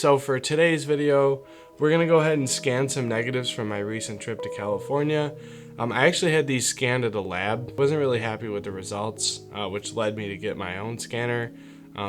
So for today's video, we're gonna go ahead and scan some negatives from my recent trip to California. I actually had these scanned at a lab. Wasn't really happy with the results, which led me to get my own scanner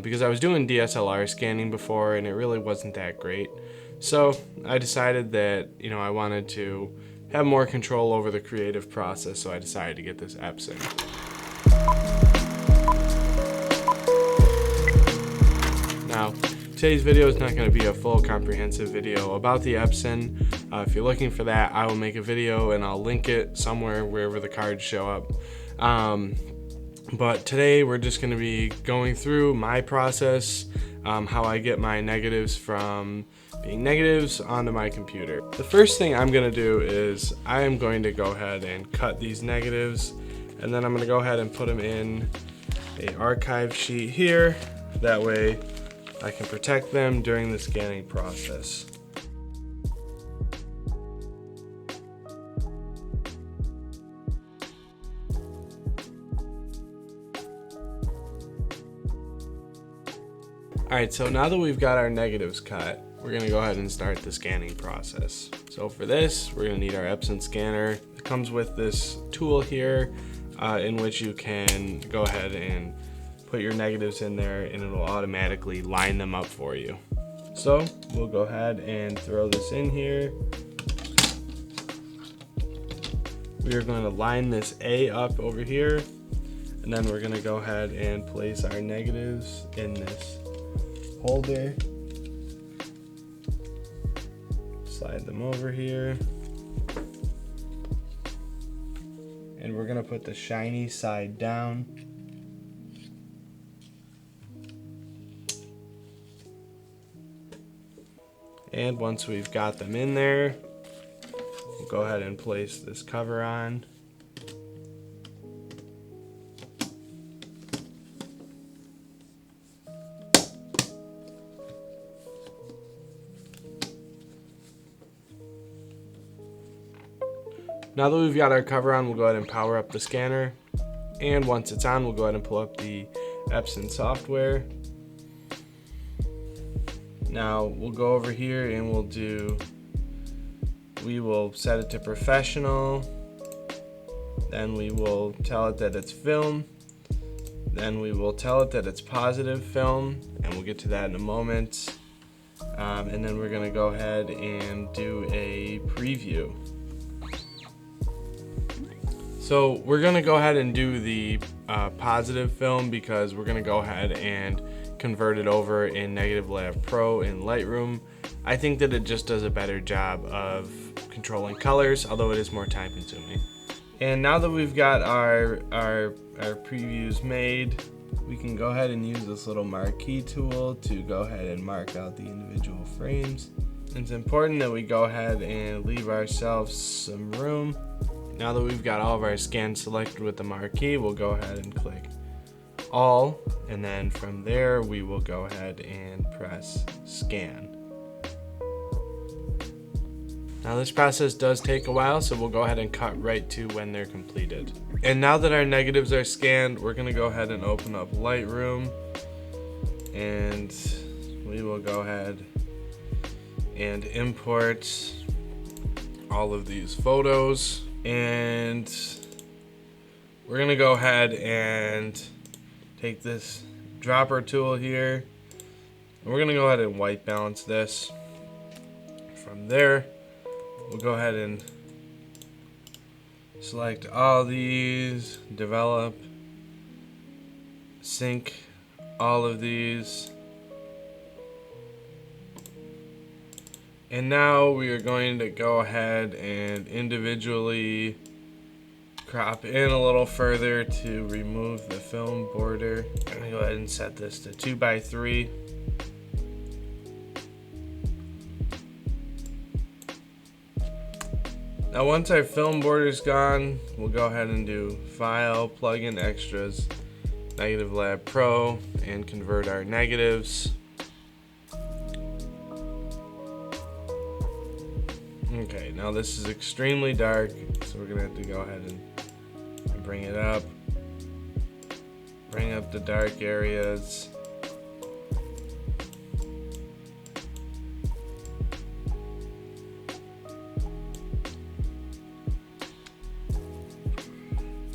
because I was doing DSLR scanning before and it really wasn't that great. So I decided that, I wanted to have more control over the creative process, so I decided to get this Epson. Now, today's video is not going to be a full comprehensive video about the Epson. If you're looking for that, I will make a video and I'll link it somewhere wherever the cards show up. But today we're just going to be going through my process, how I get my negatives from being negatives onto my computer. The first thing I'm going to do is I am going to go ahead and cut these negatives, and then I'm going to go ahead and put them in a archive sheet here. That way I can protect them during the scanning process. Alright, so now that we've got our negatives cut, we're going to go ahead and start the scanning process. So for this, we're going to need our Epson scanner. It comes with this tool here in which you can go ahead and put your negatives in there and it will automatically line them up for you. So we'll go ahead and throw this in here. We are going to line this A up over here, and then we're going to go ahead and place our negatives in this holder. Slide them over here. And we're going to put the shiny side down. And once we've got them in there, we'll go ahead and place this cover on. Now that we've got our cover on, we'll go ahead and power up the scanner. And once it's on, we'll go ahead and pull up the Epson software. Now we'll go over here and we will set it to professional. Then we will tell it that it's film. Then we will tell it that it's positive film, and we'll get to that in a moment. And then we're gonna go ahead and do a preview. So we're gonna go ahead and do the positive film because we're gonna go ahead and convert it over in Negative Lab Pro in Lightroom. I think that it just does a better job of controlling colors, although it is more time consuming. And now that we've got our previews made, we can go ahead and use this little marquee tool to go ahead and mark out the individual frames. It's important that we go ahead and leave ourselves some room. Now that we've got all of our scans selected with the marquee, we'll go ahead and click all, and then from there we will go ahead and press scan. Now this process does take a while, so we'll go ahead and cut right to when they're completed. And now that our negatives are scanned, we're going to go ahead and open up Lightroom, and we will go ahead and import all of these photos. And we're gonna go ahead and take this dropper tool here, and we're gonna go ahead and white balance this. From there, we'll go ahead and select all these, develop, sync all of these. And now we are going to go ahead and individually crop in a little further to remove the film border. I'm going to go ahead and set this to 2x3. Now once our film border is gone, we'll go ahead and do File, Plugin Extras, Negative Lab Pro, and convert our negatives. Okay, now this is extremely dark, so we're gonna have to go ahead and bring it up. Bring up the dark areas.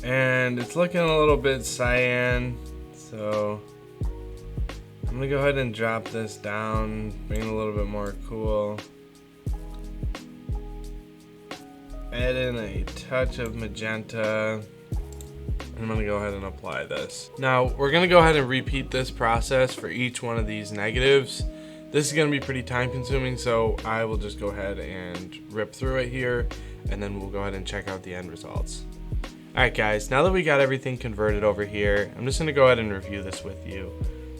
And it's looking a little bit cyan, so I'm gonna go ahead and drop this down, bring it a little bit more cool. Add in a touch of magenta. I'm gonna go ahead and apply this. Now we're gonna go ahead and repeat this process for each one of these negatives. This is gonna be pretty time consuming, so I will just go ahead and rip through it here, and then we'll go ahead and check out the end results. Alright guys, now that we got everything converted over here, I'm just gonna go ahead and review this with you.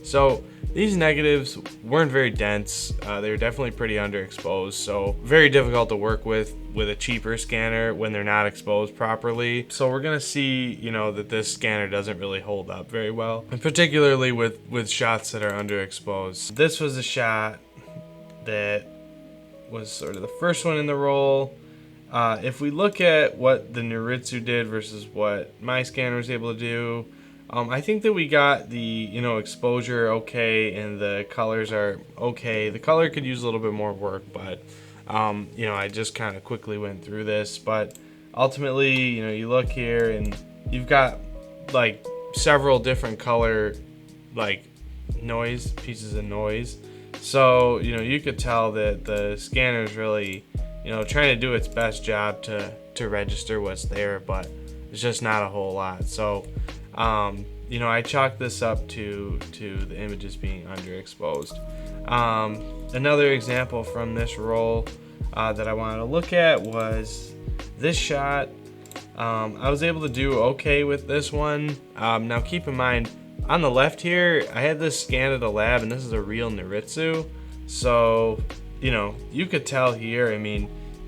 So these negatives weren't very dense. They were definitely pretty underexposed, so very difficult to work with a cheaper scanner when they're not exposed properly. So we're gonna see, that this scanner doesn't really hold up very well, and particularly with shots that are underexposed. This was a shot that was sort of the first one in the roll. If we look at what the Noritsu did versus what my scanner was able to do, I think that we got the exposure okay, and the colors are okay. The color could use a little bit more work, but I just kind of quickly went through this. But ultimately, you look here and you've got like several different color pieces of noise. So you could tell that the scanner is really trying to do its best job to register what's there, but it's just not a whole lot. So I chalked this up to the images being underexposed. Another example from this roll that I wanted to look at was this shot. I was able to do okay with this one. Now keep in mind, on the left here, I had this scanned at a lab, and this is a real Noritsu. So, you could tell here,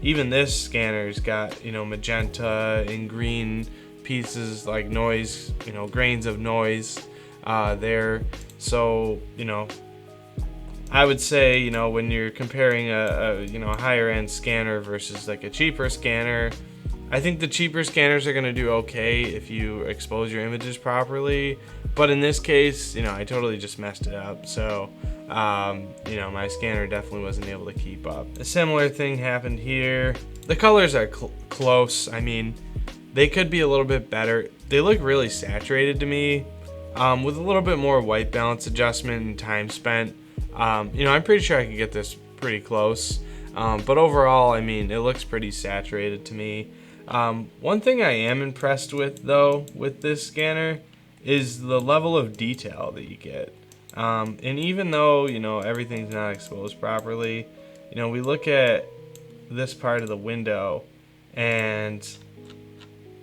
even this scanner's got, magenta and green pieces like noise, grains of noise there. So, I would say, when you're comparing a higher end scanner versus like a cheaper scanner, I think the cheaper scanners are gonna do okay if you expose your images properly. But in this case, I totally just messed it up. So, my scanner definitely wasn't able to keep up. A similar thing happened here. The colors are close. They could be a little bit better. They look really saturated to me, with a little bit more white balance adjustment and time spent. I'm pretty sure I could get this pretty close. But overall, it looks pretty saturated to me. One thing I am impressed with, though, with this scanner is the level of detail that you get. And even though, everything's not exposed properly, we look at this part of the window and,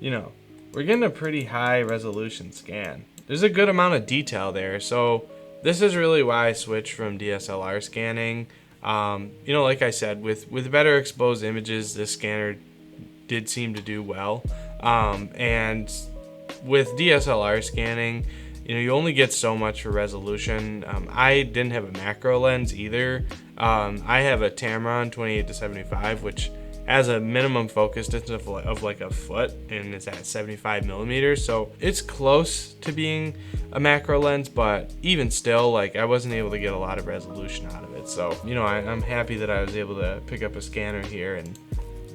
we're getting a pretty high resolution scan. There's a good amount of detail there. So this is really why I switched from DSLR scanning. Like I said, with better exposed images, this scanner did seem to do well. And with DSLR scanning, you only get so much for resolution. I didn't have a macro lens either. I have a Tamron 28-75, which has a minimum focus distance of like a foot, and it's at 75 millimeters. So it's close to being a macro lens, but even still, I wasn't able to get a lot of resolution out of it. So, I'm happy that I was able to pick up a scanner here. And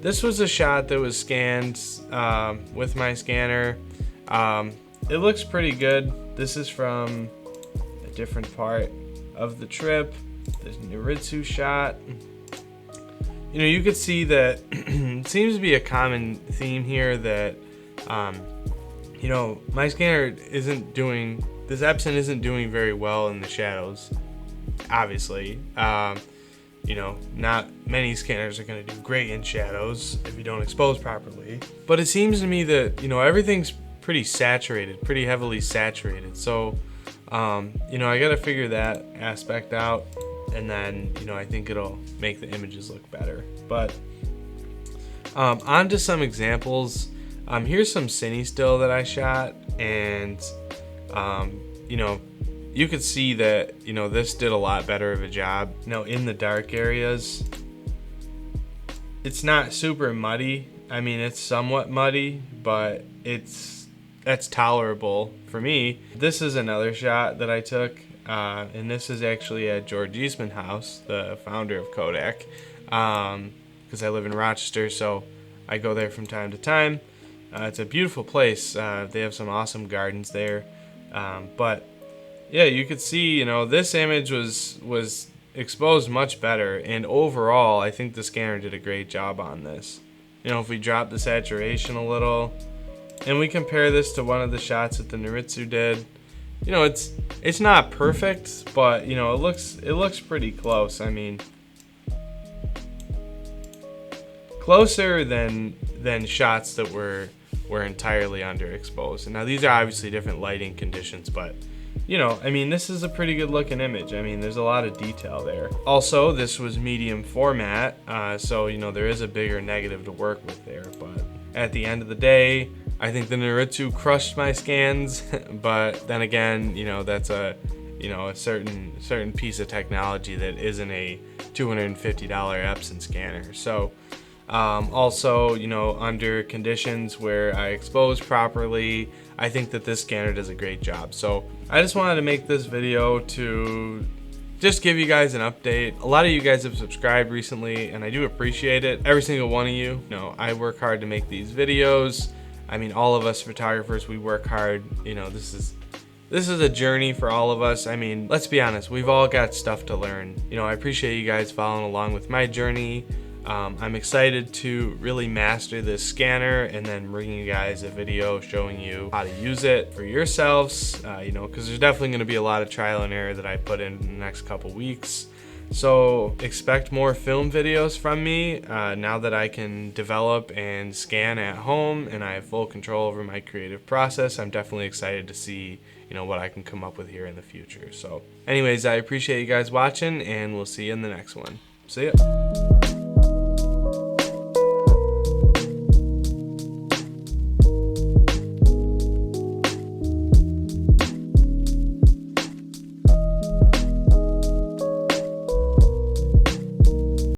this was a shot that was scanned with my scanner. It looks pretty good. This is from a different part of the trip. The Noritsu shot. You could see that it seems to be a common theme here that, my scanner isn't doing, this Epson isn't doing very well in the shadows, obviously. Not many scanners are going to do great in shadows if you don't expose properly. But it seems to me that, everything's pretty saturated, pretty heavily saturated. So, I got to figure that aspect out. And then, I think it'll make the images look better. But on to some examples. Here's some cine still that I shot. And, you could see that, this did a lot better of a job. Now, in the dark areas, it's not super muddy. It's somewhat muddy, but that's tolerable for me. This is another shot that I took. And this is actually at George Eastman house, the founder of Kodak, because I live in Rochester, so I go there from time to time. It's a beautiful place. They have some awesome gardens there. But yeah, you could see, you know, this image was exposed much better, and overall I think the scanner did a great job on this. You know, if we drop the saturation a little and we compare this to one of the shots that the Noritsu did, you know, it's not perfect, but you know, it looks pretty close. I mean, closer than shots that were entirely underexposed. And now these are obviously different lighting conditions, but you know, I mean, this is a pretty good looking image. I mean, there's a lot of detail there. Also, this was medium format, so you know, there is a bigger negative to work with there, but at the end of the day, I think the Noritsu crushed my scans. But then again, you know, that's a certain piece of technology that isn't a $250 Epson scanner. So also, you know, under conditions where I expose properly, I think that this scanner does a great job. So I just wanted to make this video to just give you guys an update. A lot of you guys have subscribed recently, and I do appreciate it. Every single one of you. You know, I work hard to make these videos. I mean, all of us photographers, we work hard. You know, this is a journey for all of us. I mean, let's be honest, we've all got stuff to learn. You know, I appreciate you guys following along with my journey. I'm excited to really master this scanner and then bring you guys a video showing you how to use it for yourselves, you know, because there's definitely going to be a lot of trial and error that I put in the next couple weeks. So expect more film videos from me now that I can develop and scan at home and I have full control over my creative process. I'm definitely excited to see, you know, what I can come up with here in the future. So anyways, I appreciate you guys watching, and we'll see you in the next one. See ya.